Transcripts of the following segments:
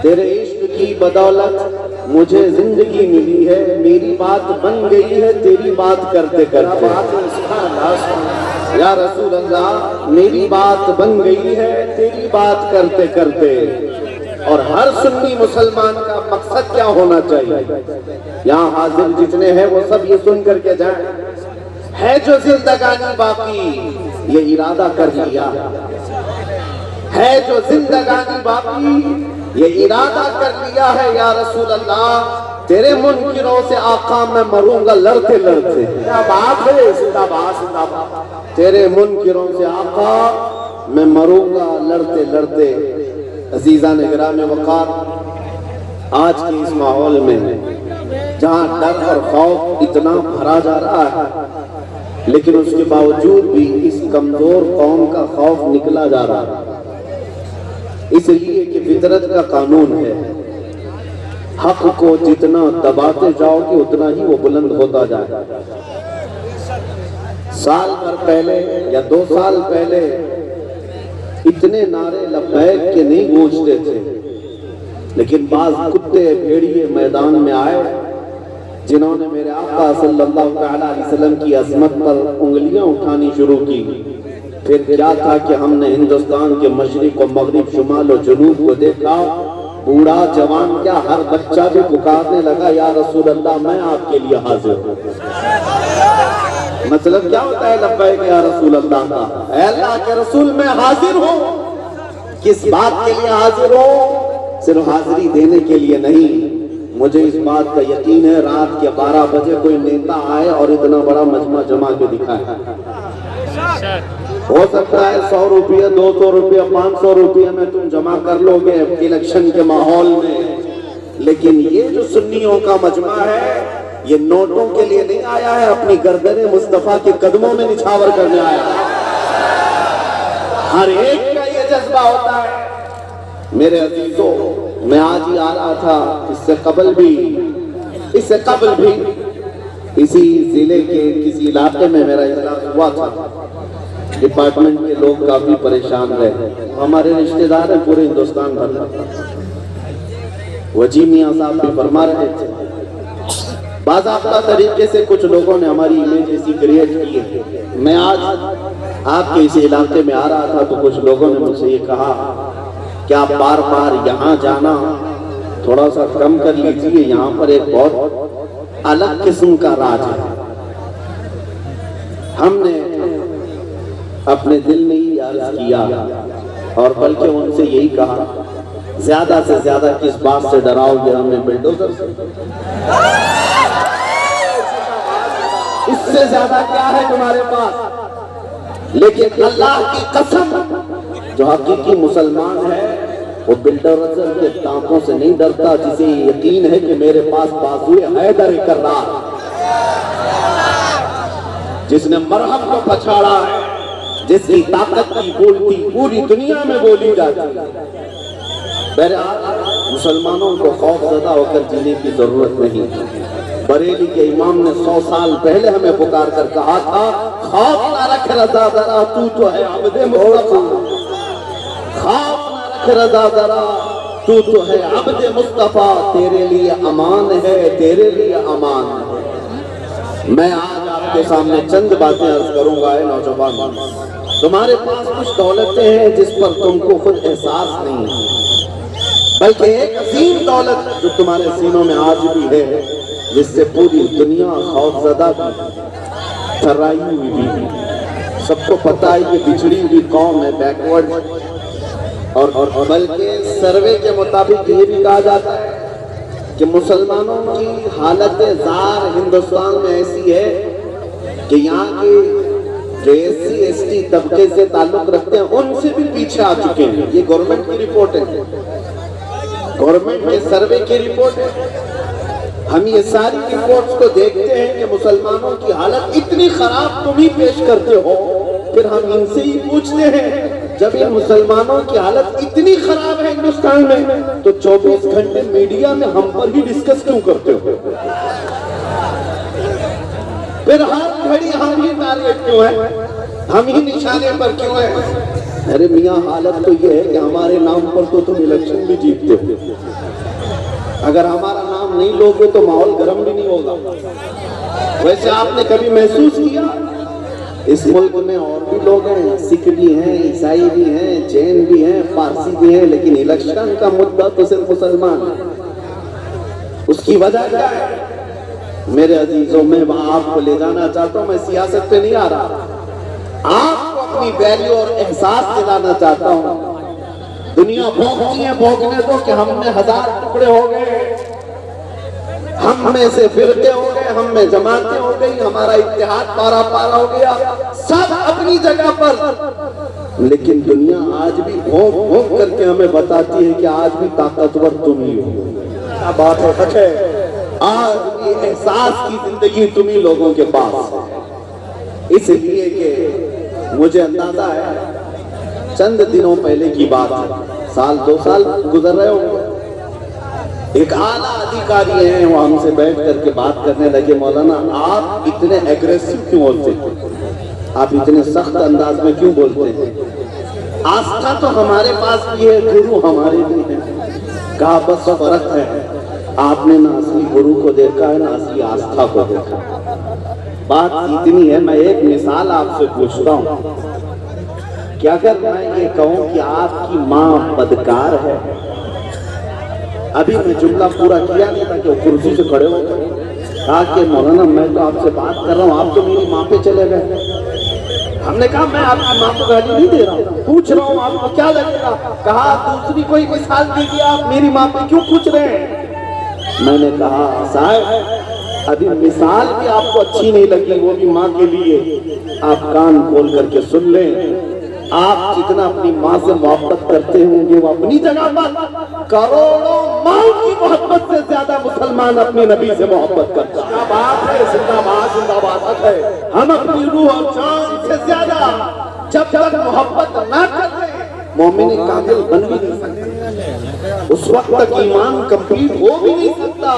تیرے عشق کی بدولت مجھے زندگی ملی ہے، میری بات بن گئی ہے تیری بات کرتے کرتے۔ یا رسول اللہ میری بات بن گئی ہے تیری بات کرتے کرتے۔ اور ہر سنی مسلمان کا مقصد کیا ہونا چاہیے؟ یہاں حاضر جتنے ہیں وہ سب یہ سن کر کے جائیں، ہے جو زندگانی باقی یہ ارادہ کر لیا، ہے جو زندگانی باقی یہ ارادہ کر لیا ہے۔ یا رسول اللہ تیرے منکروں سے آقا میں مروں گا لڑتے لڑتے۔ کیا بات ہے، زندہ باد زندہ باد۔ تیرے منکروں سے آقا میں مروں گا لڑتے لڑتے۔ عزیزان گرامی وقار، آج کے اس ماحول میں جہاں ڈر اور خوف اتنا بھرا جا رہا ہے، لیکن اس کے باوجود بھی اس کمزور قوم کا خوف نکلا جا رہا ہے، اس لیے کہ فطرت کا قانون ہے، حق کو جتنا دباتے جاؤ گے اتنا ہی وہ بلند ہوتا جائے۔ سال بھر پہلے یا 2 سال پہلے اتنے نعرے لبیک کے نہیں گونجتے تھے، لیکن بعض کتے بھیڑیے میدان میں آئے جنہوں نے میرے آقا صلی اللہ علیہ وسلم کی عظمت پر انگلیاں اٹھانی شروع کی۔ پھر کیا تھا کہ ہم نے ہندوستان کے مشرق و مغرب، شمال و جنوب کو دیکھا، بوڑھا جوان کیا ہر بچہ بھی پکارنے لگا یا رسول اللہ میں آپ کے لیے حاضر ہوں۔ مطلب کیا ہوتا ہے لبیک یا رسول اللہ کا؟ اے اللہ کے رسول میں حاضر ہوں۔ کس بات کے لیے حاضر ہوں؟ صرف حاضری دینے کے لیے نہیں، مجھے اس بات کا یقین ہے رات کے 12 بجے کوئی نیتا آئے اور اتنا بڑا مجمع جمع کے دکھائے۔ ہو سکتا ہے 100 روپیہ 200 روپیہ 500 روپیہ میں تم جمع کر لو گے الیکشن کے ماحول میں، لیکن یہ جو سنیوں کا مجمع ہے یہ نوٹوں کے لیے نہیں آیا ہے، اپنی گردن مصطفیٰ کے قدموں میں نچھاور کرنے آیا ہے۔ ہر ایک کا یہ جذبہ ہوتا ہے۔ میرے عزیزوں، میں آج ہی آ رہا تھا، اس سے قبل بھی اسی ضلع کے کسی علاقے میں میرا اجلاس ہوا تھا۔ ڈپارٹمنٹ کے لوگ کافی پریشان رہے، ہمارے رشتہ دار ہیں پورے ہندوستان بھر میں۔ وجی میاں صاحب بھی فرما رہے تھے، باضابطہ طریقے سے کچھ لوگوں نے ہماری امیج ایسی کریٹ کی ہے۔ میں آج آپ کے اس علاقے میں آ رہا تھا تو کچھ لوگوں نے مجھ سے یہ کہا کہ آپ بار بار یہاں جانا تھوڑا سا کم کر لیجئے، یہاں پر ایک بہت الگ قسم کا راج ہے۔ ہم نے اپنے دل میں ہی عرض کیا اور بلکہ ان سے یہی کہا زیادہ سے زیادہ کس بات سے ڈراؤ گے ہمیں؟ بلڈوزر سے؟ اس سے زیادہ کیا ہے تمہارے پاس؟ لیکن اللہ کی قسم جو حقیقی مسلمان ہے وہ بلڈوزر کے ٹانکوں سے نہیں ڈرتا، جسے یقین ہے کہ میرے پاس بازوئے حیدر کرار، جس نے مرہم کو پچھاڑا ہے، جس کی طاقت کی بولتی پوری دنیا میں بولی جاتی ہے۔ بہرحال مسلمانوں کو خوف زدہ ہو کر جینے کی ضرورت نہیں۔ بریلی کے امام نے 100 سال پہلے ہمیں پکار کر کہا تھا خوف نہ رکھ رضا ذرا تو ہے عبد مصطفیٰ، خوف نہ رکھ رضا ذرا تو ہے عبد مصطفیٰ، تیرے لیے امان ہے، تیرے لیے امان ہے۔ میں آج آپ کے سامنے چند باتیں عرض کروں گا۔ اے نوجوان، تمہارے پاس کچھ دولتیں ہیں جس پر تم کو خود احساس نہیں ہے، بلکہ ایک عظیم دولت جو تمہارے سینوں میں آج بھی ہے، جس سے پوری دنیا خوف زدہ بھی، تھرائی ہوئی بھی۔ سب کو پتہ ہے کہ بچھڑی ہوئی قوم ہے، بیکورڈ، اور بلکہ سروے کے مطابق یہ بھی کہا جاتا ہے کہ مسلمانوں کی حالت زار ہندوستان میں ایسی ہے کہ یہاں کی جو SC/ST طبقے سے تعلق رکھتے ہیں ان سے بھی پیچھے آ چکے ہیں۔ یہ گورنمنٹ کی رپورٹ ہے، گورنمنٹ کے سروے کی رپورٹ ہے۔ ہم یہ ساری رپورٹس کو دیکھتے ہیں کہ مسلمانوں کی حالت اتنی خراب تم ہی پیش کرتے ہو، پھر ہم ان سے ہی پوچھتے ہیں جب یہ مسلمانوں کی حالت اتنی خراب ہے ہندوستان میں تو 24 گھنٹے میڈیا میں ہم پر ہی ڈسکس کیوں کرتے ہو؟ پھر ہر گھڑی ہم ہی ٹارگٹ کیوں ہے، ہم ہی نشانے پر کیوں ہے؟ ارے میاں حالت تو یہ ہے کہ ہمارے نام پر تو تم الیکشن بھی جیتتے ہو، اگر ہمارا نام نہیں لوگے تو ماحول گرم بھی نہیں ہوگا۔ ویسے آپ نے کبھی محسوس کیا اس ملک میں اور بھی لوگ ہیں، سکھ بھی ہیں، عیسائی بھی ہیں، جین بھی ہیں، پارسی بھی ہیں، لیکن الیکشن کا مدعا تو صرف مسلمان ہے۔ اس کی وجہ کیا ہے؟ میرے عزیزوں، میں آپ کو لے جانا چاہتا ہوں، میں سیاست پہ نہیں آ رہا، آپ کو اپنی ویلیو اور احساس دلانا چاہتا ہوں۔ دنیا بھونکتی ہے، بھونکنے دو کہ ہم میں 1000 ٹکڑے ہو گئے، ہم میں سے فرقے ہو گئے، ہم میں جماعتیں ہو گئی، ہمارا اتحاد پارا پارا ہو گیا، سب اپنی جگہ پر، لیکن دنیا آج بھی بھونک بھونک کر کے ہمیں بتاتی ہے کہ آج بھی طاقتور تم ہی ہو۔ کیا بات ہے، سچ ہے، آج بھی احساس کی زندگی تم ہی لوگوں کے پاس ہے۔ اس لیے کہ مجھے اندازہ ہے چند دنوں پہلے کی بات ہے، سال 2 سال گزر رہے ہوں، ایک اعلیٰ ادھیکاری ہیں، وہ ہم سے بیٹھ کر کے بات کرنے لگے، مولانا آپ اتنے ایگریسو کیوں ہوتے ہیں، آپ اتنے سخت انداز میں کیوں بولتے ہیں؟ آستھا تو ہمارے پاس بھی ہے، گرو ہمارے بھی ہیں۔ کہا بس فرق ہے، آپ نے نہ اصلی گرو کو دیکھا ہے نہ اصلی آستھا کو دیکھا۔ بات اتنی ہے، میں ایک مثال آپ سے پوچھتا ہوں کہ اگر میں یہ کہوں کہ آپ کی ماں بدکار ہے، ابھی میں جملہ پورا کیا نہیں تھا کہ وہ کرسی سے کھڑے ہو گئے، کہا کہ مولانا میں تو آپ سے بات کر رہا ہوں، آپ تو میری ماں پہ چلے گئے۔ ہم نے کہا میں آپ کی ماں کو گالی نہیں دے رہا ہوں، پوچھ رہا ہوں آپ کو کیا لگے گا؟ کہا دوسری کوئی مثال دیجیے، آپ میری ماں پہ کیوں پوچھ رہے ہیں؟ میں نے کہا صاحب ابھی مثال بھی آپ کو اچھی نہیں لگی، وہ بھی ماں کے لیے، آپ کان کھول کر کے سن لیں، آپ جتنا اپنی ماں سے محبت کرتے ہوں گے وہ اپنی جگہ پر، کروڑوں ماں کی محبت سے زیادہ مسلمان اپنے نبی سے محبت کرتا ہے۔ کیا بات ہے، زندہ باد زندہ باد ہے۔ ہم اپنی روح اور جان سے زیادہ جب تک محبت نہ کریں مومن کامل بن بھی نہیں سکتے، اس وقت تک ایمان کمپلیٹ ہو بھی نہیں سکتا۔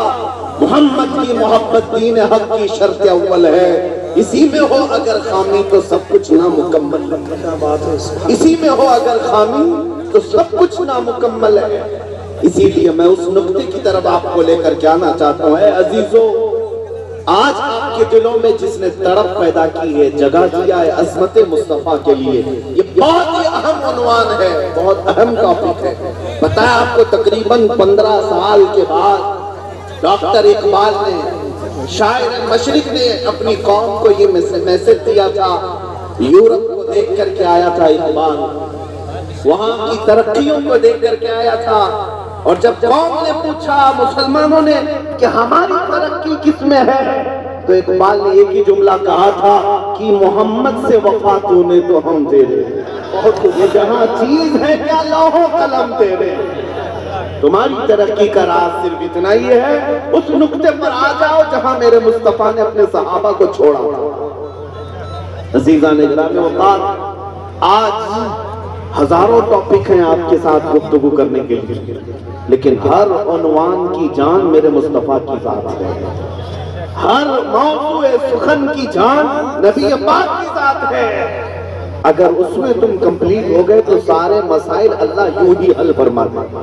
محمد کی محبت دین حق کی شرط اول ہے، اسی میں ہو اگر خامی تو سب کچھ نامکمل ہے، اسی میں ہو اگر خامی تو سب کچھ نامکمل ہے۔ اسی لیے میں اس نقطے کی طرف آپ کو لے کر کے آنا چاہتا ہوں۔ اے عزیزو، آج آپ کے دلوں میں جس نے تڑپ پیدا کی ہے، جگہ دیا ہے عظمت مصطفیٰ کے لیے، یہ بہت ہی اہم عنوان ہے، بہت اہم ٹاپک ہے۔ بتایا آپ کو تقریباً 15 سال کے بعد ڈاکٹر اقبال نے، شاعر مشرق نے اپنی قوم کو یہ میسج دیا تھا۔ یورپ کو دیکھ کر کے آیا تھا اقبال، وہاں کی ترقیوں کو دیکھ کر کے آیا تھا، اور جب قوم نے پوچھا مسلمانوں نے کہ ہماری ترقی کس میں ہے، تو اقبال نے ایک ہی جملہ کہا تھا کہ محمد سے وفا تو نے تو ہم تیرے، یہ جہاں چیز ہے کیا لوح و قلم تیرے۔ تمہاری ترقی کا راز صرف اتنا ہی ہے، اس نقطے پر آ جاؤ جہاں میرے مصطفیٰ نے اپنے صحابہ کو چھوڑا تھا۔ عزیزان گرامی اوقات، آج ہزاروں ٹاپک ہیں آپ کے ساتھ گفتگو کرنے کے لیے، لیکن ہر عنوان کی جان میرے مصطفیٰ کی ذات ہے، ہر موضوع سخن کی جان نبی پاک کی ذات ہے۔ اگر اس میں تم کمپلیٹ ہو گئے تو سارے مسائل اللہ یوں ہی حل فرما دے گا،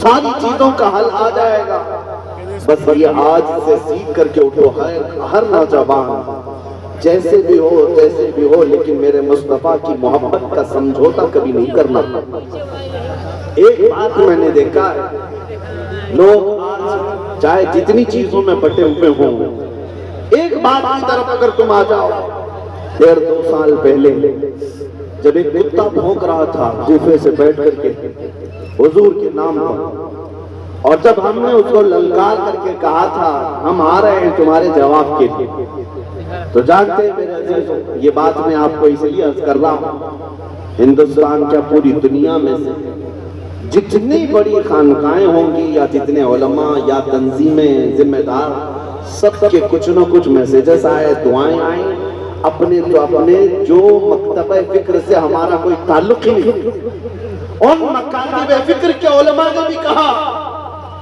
ساری چیزوں کا حل آ جائے گا۔ بس یہ آج سے سیکھ کر کے اٹھو، ہر نوجوان جیسے بھی ہو لیکن میرے مصطفیٰ کی محبت کا سمجھوتا کبھی نہیں کرنا۔ ایک بات میں نے دیکھا ہے، لوگ آج چاہے جتنی چیزوں میں بٹے ہوئے ہوں، ایک بات کی طرف اگر تم آ جاؤ، 1.5-2 سال پہلے جب ایک کتا بھونک رہا تھا کوفے سے بیٹھ کر کے حضور کے نام پر، اور جب ہم نے اس کو للکار کر کے کہا تھا ہم آ رہے ہیں تمہارے جواب کے لیے، تو جانتے ہیں میرے عزیزوں، یہ بات میں آپ کو اس لیے عرض کر رہا ہوں، ہندوستان کیا پوری دنیا میں سے جتنی بڑی خانقاہیں ہوں گی یا جتنے علماء یا تنظیمیں ذمہ دار، سب کے کچھ نہ کچھ میسیجز آئے، دعائیں آئیں، اپنے جو مکتبہ فکر سے ہمارا کوئی تعلق ہی نہیں، ان مکاتب فکر کے علماء نے بھی کہا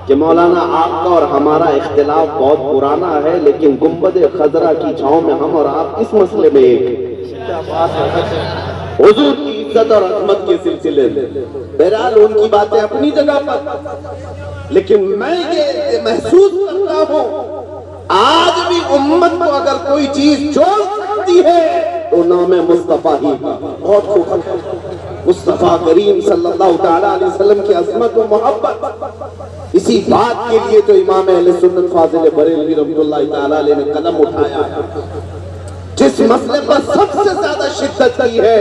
کہ مولانا آپ کا اور ہمارا اختلاف بہت پرانا ہے، لیکن گنبد خضرا کی چھاؤں میں ہم اور آپ اس مسئلے میں ایک ہیں۔ حضور کی عزت اور عظمت کے سلسلے میں بہرحال ان کی باتیں اپنی جگہ پر، لیکن میں یہ محسوس کرتا ہوں آج بھی امت کو اگر کوئی چیز جوڑ سکتی ہے تو نام مصطفیٰ ہی کا۔ بہت خوب مصطفیٰ کریم صلی اللہ تعالیٰ علیہ وسلم کی عظمت و محبت، اسی بات کے لیے تو امام اہل سنت فاضل بریلوی رحمۃ اللہ تعالیٰ علیہ نے قلم اٹھایا ہے۔ جس مسئلے پر سب سے زیادہ شدت کی ہے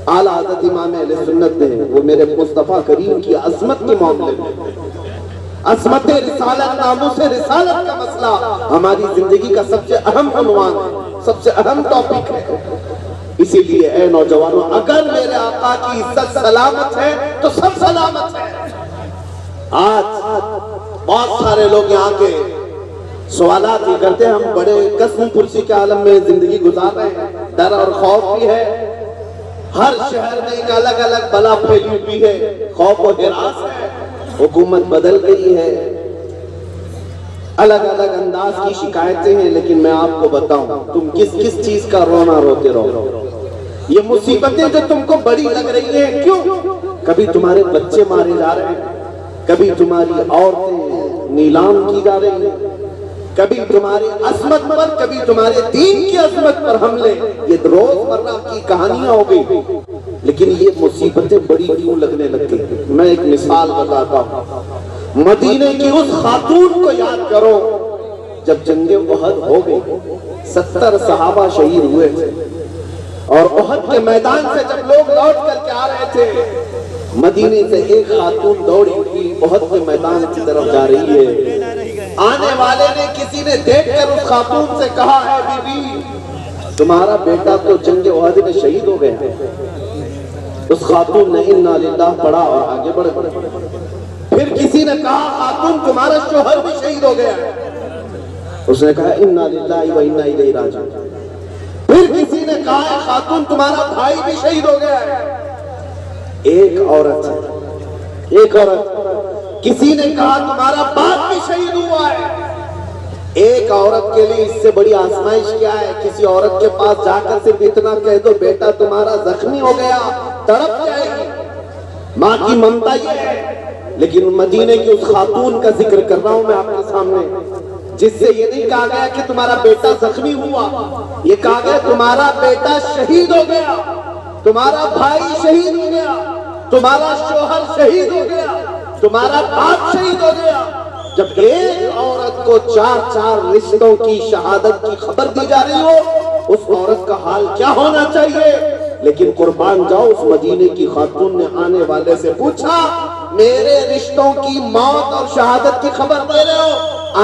اعلیٰ حضرت امام اہل سنت نے، وہ میرے مصطفیٰ کریم کی عظمت کے معاملے میں، عظمت رسالت، ناموس رسالت کا مسئلہ ہماری زندگی کا سب سے اہم عنوان ہے، سب سے اہم ٹاپک ہے۔ اسی لیے اے نوجوانوں، اگر میرے آقا کی عزت سلامت ہے تو سب سلامت ہے۔ آج بہت سارے لوگ یہاں کے سوالات یہ کرتے ہیں، ہم بڑے قسم پرسی کے عالم میں زندگی گزار رہے ہیں، ڈر اور خوف بھی ہے، ہر شہر میں ایک الگ الگ بلا پھیلی ہوئی ہے، خوف و ہراس ہے، حکومت بدل گئی ہے، الگ الگ انداز کی شکایتیں ہیں، لیکن میں آپ کو بتاؤں تم کس کس چیز کا رونا روتے رہو۔ یہ مصیبتیں جو تم کو بڑی لگ رہی ہیں، کیوں؟ کبھی تمہارے بچے مارے جا رہے ہیں، کبھی تمہاری عورتیں نیلام کی جا رہی ہیں، کبھی تمہاری عظمت پر، کبھی تمہارے دین کی عظمت پر حملے، یہ روزمرہ کی کہانیاں ہو گئی۔ لیکن یہ مصیبتیں بڑی کیوں لگنے لگ گئی؟ میں ایک مثال بتاتا ہوں، مدینے کی اس خاتون کو یاد کرو جب جنگ احد ہو گئی، 70 صحابہ شہید ہوئے تھے، اور احد کے میدان سے جب لوگ لوٹ کر کے آ رہے تھے، مدینے سے ایک خاتون دوڑی تھی، احد کے میدان کی طرف جا رہی ہے۔ آنے والے نے، کسی نے دیکھ کر اس خاتون سے کہا ہے، بی بی تمہارا بیٹا تو جنگ احد میں شہید ہو گیا۔ اس خاتون نے انا للہ پڑھا اور آگے بڑھ گئے۔ پھر کسی نے کہا، خاتون تمہارا شوہر بھی شہید ہو گیا۔ اس نے کہا انا للہ و انا الیہ راجعون۔ پھر کسی نے کہا، خاتون تمہارا بھائی بھی شہید ہو گیا ہے۔ ایک عورت کسی نے کہا تمہارا باپ بھی شہید ہوا ہے۔ ایک عورت کے لیے اس سے بڑی آزمائش کیا ہے؟ کسی عورت کے پاس جا کر صرف اتنا کہہ دو، بیٹا تمہارا زخمی ہو گیا، تڑپ جائے گی، ماں کی ممتا یہ ہے۔ لیکن مدینے کی اس خاتون کا ذکر کر رہا ہوں میں آپ کے سامنے، جس سے یہ نہیں کہا گیا کہ تمہارا بیٹا زخمی ہوا، یہ کہا گیا تمہارا بیٹا شہید ہو گیا، تمہارا بھائی شہید ہو گیا، تمہارا شوہر شہید ہو گیا، تمہارا باپ شہید ہو گیا۔ جب ایک عورت کو 4 رشتوں کی شہادت کی خبر دی جا رہی ہو، اس عورت کا حال کیا ہونا چاہیے؟ لیکن قربان جاؤ، اس مدینے کی خاتون نے آنے والے سے پوچھا، میرے رشتوں کی موت اور شہادت کی خبر دے رہے ہو؟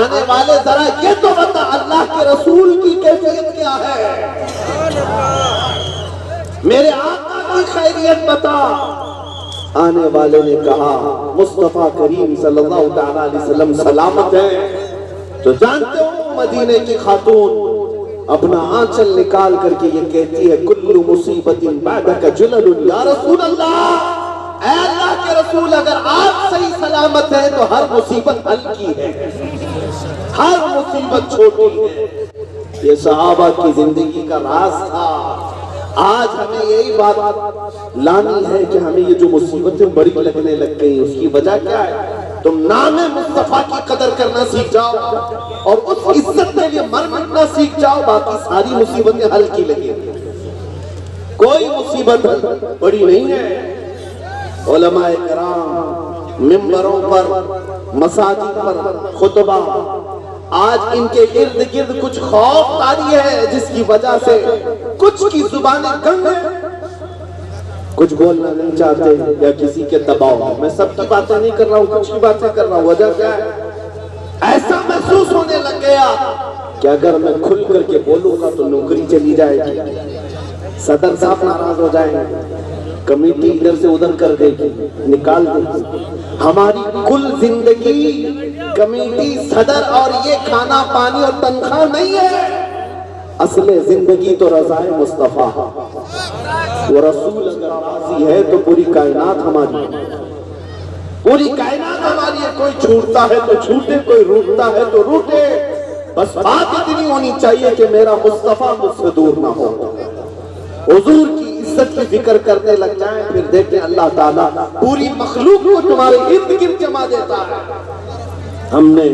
آنے والے ذرا یہ تو بتا، اللہ کے رسول کی کیفیت کیا ہے؟ میرے آقا کی خیریت بتا۔ آنے والے نے کہا، مصطفیٰ کریم صلی اللہ تعالیٰ علیہ وسلم سلامت ہیں۔ تو جانتے ہو مدینے کی خاتون اپنا آنچل نکال کر کے یہ کہتی ہے، کل مصیبت بعدک جلل یا رسول اللہ، اے اللہ کے رسول، اگر آپ صحیح سلامت ہیں تو ہر مصیبت ہلکی ہے، ہر مصیبت چھوٹی ہے۔ یہ صحابہ کی زندگی کا راز تھا۔ آج ہمیں یہی بات لانی ہے کہ ہمیں یہ جو مصیبتیں بڑی لگنے لگ گئی، اس کی وجہ کیا ہے؟ تم نام مصطفیٰ کی قدر کرنا سیکھ جاؤ اور اس عزت کے لیے مر مٹنا سیکھ جاؤ، باقی ساری مصیبتیں ہلکی لگیں گی۔ کوئی مصیبت بڑی نہیں ہے۔ علماء کرام ممبروں پر، مساجد پر خطبہ، آج ان کے ارد گرد کچھ خوف طاری ہے، جس کی وجہ سے کچھ کی زبانیں گنگ ہیں، کچھ بولنا نہیں چاہتے یا کسی کے دباؤ۔ میں سب کی باتیں نہیں کر رہا ہوں، کچھ کی باتیں کر رہا ہوں۔ وجہ کیا ہے؟ ایسا محسوس ہونے لگ گیا کہ اگر میں کھل کر کے بولوں گا تو نوکری چلی جائے گی، صدر صاحب ناراض ہو جائیں گے، کمیٹی ادھر سے ادھر کر دے گی، نکال دے گی۔ ہماری کل زندگی کمیٹی، صدر اور یہ کھانا پانی اور تنخواہ نہیں ہے۔ اصل زندگی تو رضائے مصطفیٰ، وہ رسول اگر راضی ہے تو پوری کائنات ہماری، پوری کائنات ہماری ہے۔ کوئی چھوٹتا ہے تو چھوٹے، کوئی روٹتا ہے تو روٹے، بس بات اتنی ہونی چاہیے کہ میرا مصطفیٰ مجھ سے دور نہ ہو۔ حضور کی عزت کی فکر کرنے لگ جائیں پھر دیکھیں اللہ تعالیٰ پوری مخلوق کو تمہارے ارد گرد جما دیتا ہے۔ ہم نے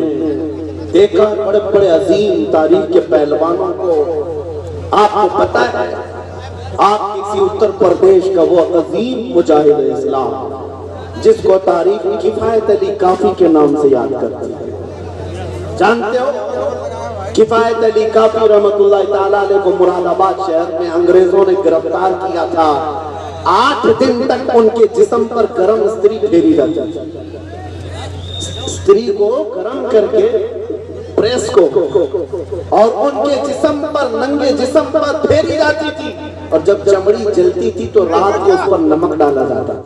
دیکھا بڑے بڑے عظیم تاریخ کے پہلوانوں کو، آپ کو پتہ ہے آپ کسی اتر پردیش کا وہ عظیم مجاہد اسلام جس کو تاریخ کفایت علی کافی کے نام سے یاد کرتی ہے، جانتے ہو کفایت علی کافی رحمت اللہ تعالیٰ علیہ کو مراد آباد شہر میں انگریزوں نے گرفتار کیا تھا۔ 8 دن تک ان کے جسم پر گرم استری پھیری جاتی تھی، استری کو گرم کر کے پریس کو اور ان کے جسم پر ننگے جسم پر پھیری جاتی تھی، اور جب چمڑی جلتی تھی تو رات کو اس پر نمک ڈالا جاتا